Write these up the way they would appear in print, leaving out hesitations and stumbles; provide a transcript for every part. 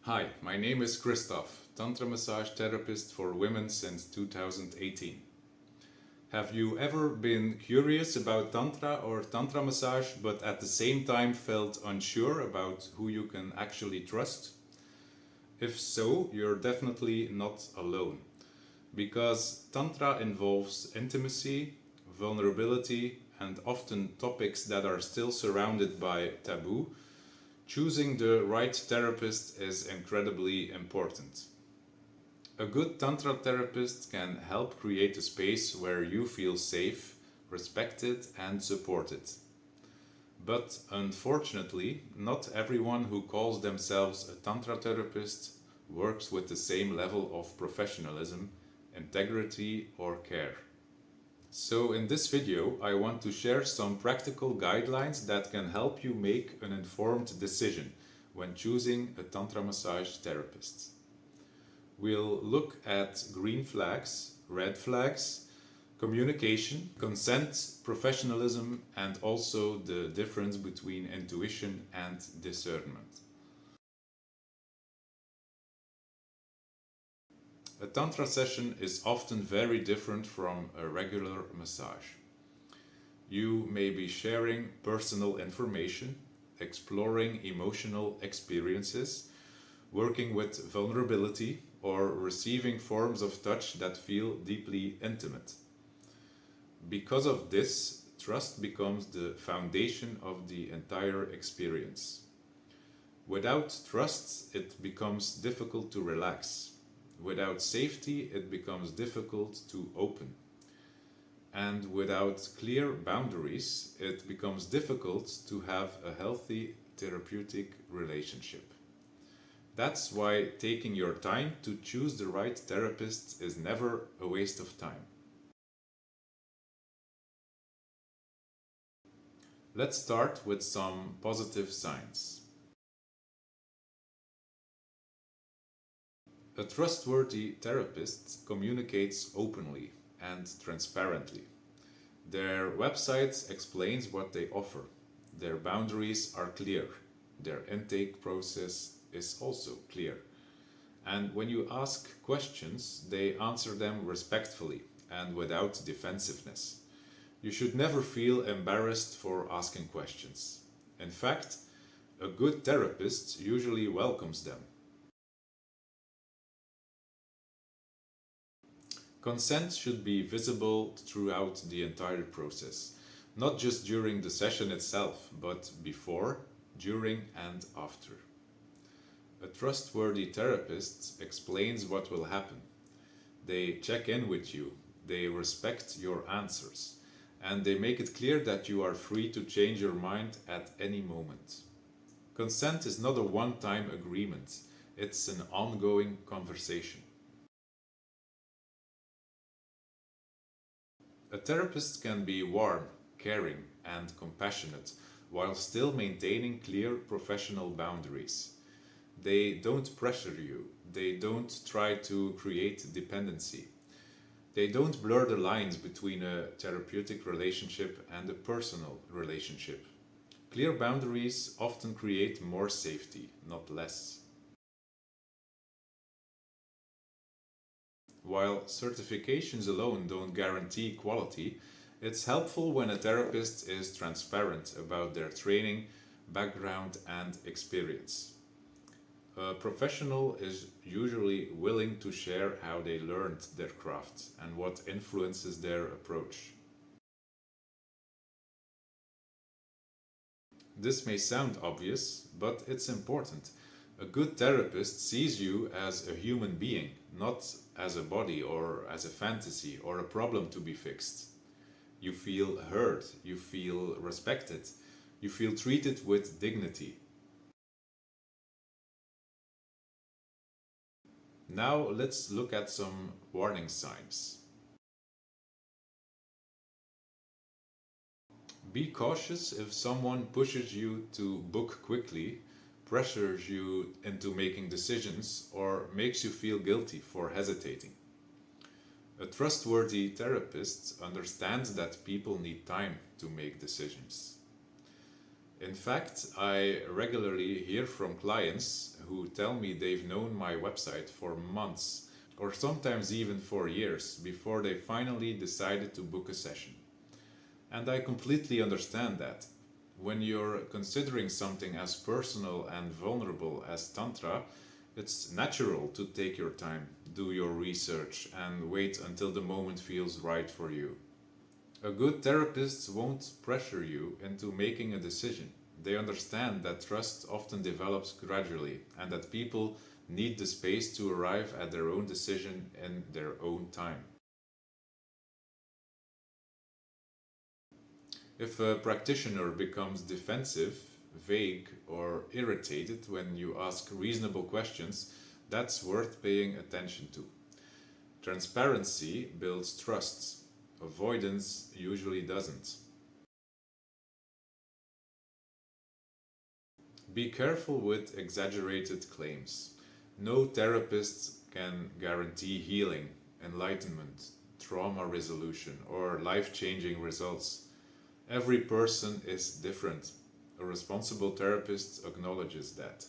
Hi, my name is Christoph, Tantra massage therapist for women since 2018. Have you ever been curious about Tantra or Tantra massage, but at the same time felt unsure about who you can actually trust? If so, you're definitely not alone, because Tantra involves intimacy, vulnerability, and often topics that are still surrounded by taboo. Choosing the right therapist is incredibly important. A good Tantra therapist can help create a space where you feel safe, respected, and supported. But unfortunately, not everyone who calls themselves a Tantra therapist works with the same level of professionalism, integrity, or care. So, in this video, I want to share some practical guidelines that can help you make an informed decision when choosing a Tantra massage therapist. We'll look at green flags, red flags, communication, consent, professionalism, and also the difference between intuition and discernment. A Tantra session is often very different from a regular massage. You may be sharing personal information, exploring emotional experiences, working with vulnerability, or receiving forms of touch that feel deeply intimate. Because of this, trust becomes the foundation of the entire experience. Without trust, it becomes difficult to relax. Without safety, it becomes difficult to open. And without clear boundaries, it becomes difficult to have a healthy therapeutic relationship. That's why taking your time to choose the right therapist is never a waste of time. Let's start with some positive signs. A trustworthy therapist communicates openly and transparently. Their website explains what they offer. Their boundaries are clear. Their intake process is also clear. And when you ask questions, they answer them respectfully and without defensiveness. You should never feel embarrassed for asking questions. In fact, a good therapist usually welcomes them. Consent should be visible throughout the entire process, not just during the session itself, but before, during, and after. A trustworthy therapist explains what will happen. They check in with you, they respect your answers, and they make it clear that you are free to change your mind at any moment. Consent is not a one time agreement, it's an ongoing conversation. A therapist can be warm, caring, and compassionate while still maintaining clear professional boundaries. They don't pressure you, they don't try to create dependency, they don't blur the lines between a therapeutic relationship and a personal relationship. Clear boundaries often create more safety, not less. While certifications alone don't guarantee quality, it's helpful when a therapist is transparent about their training, background, and experience. A professional is usually willing to share how they learned their craft and what influences their approach. This may sound obvious, but it's important. A good therapist sees you as a human being, not as a body or as a fantasy or a problem to be fixed. You feel heard, you feel respected, you feel treated with dignity. Now let's look at some warning signs. Be cautious if someone pushes you to book quickly, pressures you into making decisions, or makes you feel guilty for hesitating. A trustworthy therapist understands that people need time to make decisions. In fact, I regularly hear from clients who tell me they've known my website for months or sometimes even for years before they finally decided to book a session. And I completely understand that. When you're considering something as personal and vulnerable as Tantra, it's natural to take your time, do your research, and wait until the moment feels right for you. A good therapist won't pressure you into making a decision. They understand that trust often develops gradually and that people need the space to arrive at their own decision in their own time. If a practitioner becomes defensive, vague, or irritated when you ask reasonable questions, that's worth paying attention to. Transparency builds trust, avoidance usually doesn't. Be careful with exaggerated claims. No therapist can guarantee healing, enlightenment, trauma resolution, or life changing results. Every person is different. A responsible therapist acknowledges that.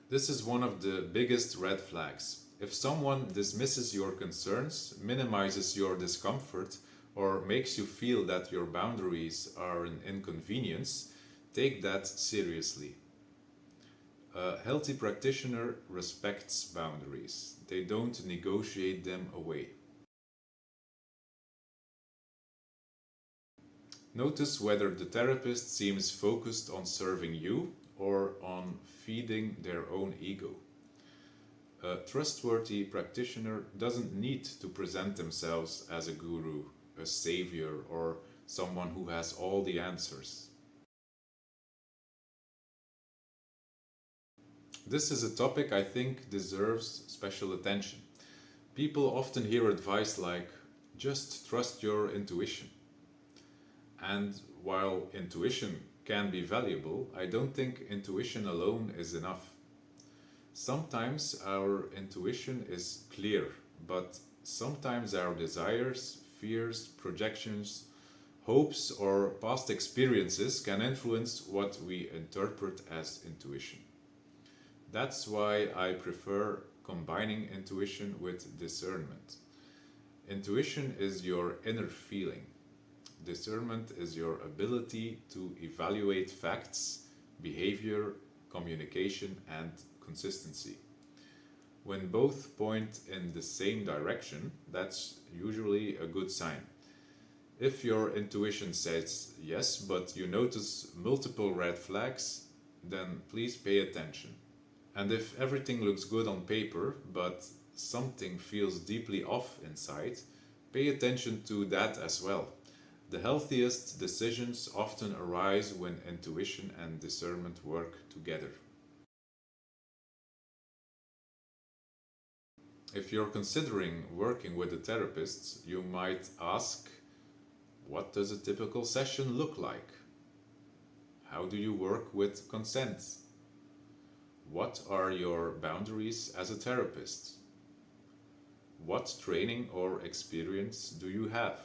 This is one of the biggest red flags. If someone dismisses your concerns, minimizes your discomfort, or makes you feel that your boundaries are an inconvenience, take that seriously. A healthy practitioner respects boundaries, they don't negotiate them away. Notice whether the therapist seems focused on serving you or on feeding their own ego. A trustworthy practitioner doesn't need to present themselves as a guru, a savior, or someone who has all the answers. This is a topic I think deserves special attention. People often hear advice like, just trust your intuition. And while intuition can be valuable, I don't think intuition alone is enough. Sometimes our intuition is clear, but sometimes our desires, fears, projections, hopes, or past experiences can influence what we interpret as intuition. That's why I prefer combining intuition with discernment. Intuition is your inner feeling. Discernment is your ability to evaluate facts, behavior, communication, and consistency. When both point in the same direction, that's usually a good sign. If your intuition says yes, but you notice multiple red flags, then please pay attention. And if everything looks good on paper, but something feels deeply off inside, pay attention to that as well. The healthiest decisions often arise when intuition and discernment work together. If you're considering working with a therapist, you might ask, what does a typical session look like? How do you work with consent? What are your boundaries as a therapist? What training or experience do you have?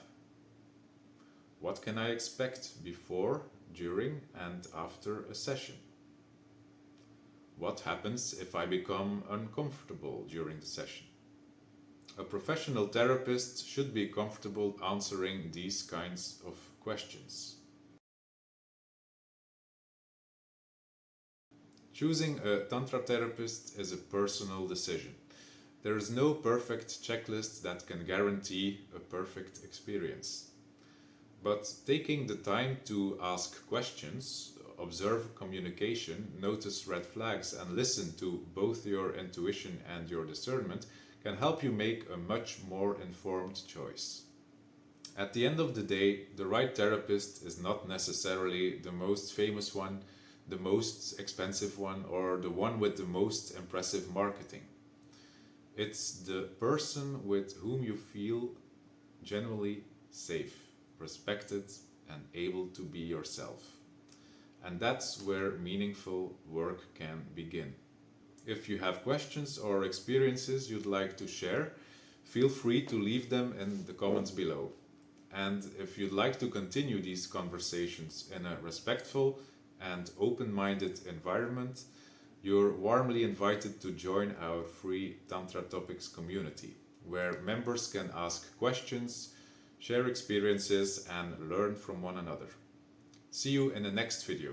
What can I expect before, during, and after a session? What happens if I become uncomfortable during the session? A professional therapist should be comfortable answering these kinds of questions. Choosing a Tantra therapist is a personal decision. There is no perfect checklist that can guarantee a perfect experience. But taking the time to ask questions, observe communication, notice red flags, and listen to both your intuition and your discernment can help you make a much more informed choice. At the end of the day, the right therapist is not necessarily the most famous one, the most expensive one, or the one with the most impressive marketing. It's the person with whom you feel genuinely safe, respected, and able to be yourself. And that's where meaningful work can begin. If you have questions or experiences you'd like to share, feel free to leave them in the comments below. And if you'd like to continue these conversations in a respectful and open-minded environment, you're warmly invited to join our free Tantra Topics community, where members can ask questions, share experiences, and learn from one another. See you in the next video.